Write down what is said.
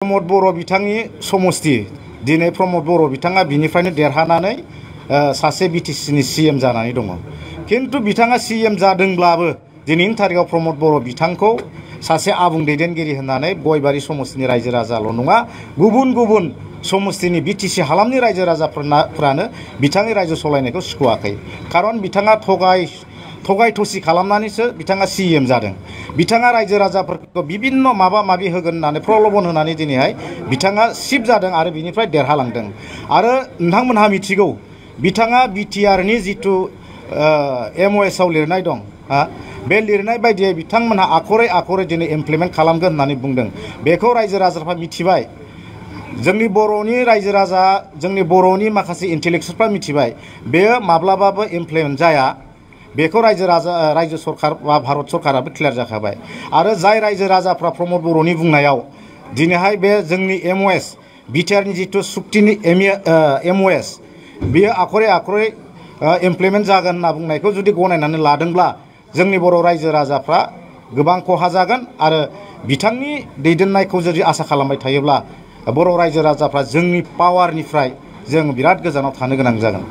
प्रमद बर' बिथांनि समस्ति दिनै प्रमद बर' बिथाङा बिनिफ्रायनो देरहानानै सासे बिटिसिनि सीएम जानानै दङ। किन्तु बिथाङा सीएम जादोंब्लाबो दिनैनि तारिखाव प्रमद बर' बिथांखौ सासे आबुं दैदेनगिरि होननानै गयबारि समस्तिनि रायजो राजाल' नङा गुबुन गुबुन समस्तिनि बिटिसि हालामनि रायजो राजाफोरानो बिथांनि रायजो सलायनायखौ सुखुवाखै। खारन बिथाङा थगाय थसि खालामनानैसो बिथाङा सीएम जादों। बिथाङा रायजो राजाफोरखौ बिभिन्न माबा माबि होगोन होननानै प्रलबन होनानै दिनैहाय बिथाङा सिफ जादों आरो बिनिफ्राय देरहालांदों। आरो नोंथांमोनहा मिथिगौ बिथाङा बिटिआरनि जिथु एमअएस आव लिरनाय दं बे लिरनाय बायदियै बिथांमोनहा आखरै आखरै दिनै इमप्लिमेन्ट खालामगोन होननानै बुंदों। बेखौ रायजो राजाफ्रा मिथिबाय। जोंनि बर'नि रायजो राजा जोंनि बर'नि माखासे इन्टेलेक्सुयेलफ्रा मिथिबाय बेयो माब्लाबाबो इमप्लिमेन्ट जाया। बेखौ रायजो सरकार बा भारत सरकाराबो क्लियार जाखाबाय। आरो जाय रायजो राजाफ्रा प्रमद बर'नि बुंनायाव दिनैहाय बे जोंनि एमअएस बिटिआरनि जिथु सुक्तिनि एमअएस बेयो आखरै आखरै इमप्लिमेन्ट जागोन होनना बुंनायखौ जुदि गनायनानै लादोंब्ला जोंनि बर' रायजो राजाफ्रा गोबां खहा जागोन। आरो बिथांनि दैदेननायखौ जुदि आसा खालामबाय थायोब्ला बर' रायजो राजाफ्रा जोंनि पावारनिफ्राय जों बिराद गोजानाव थानो गोनां जागोन।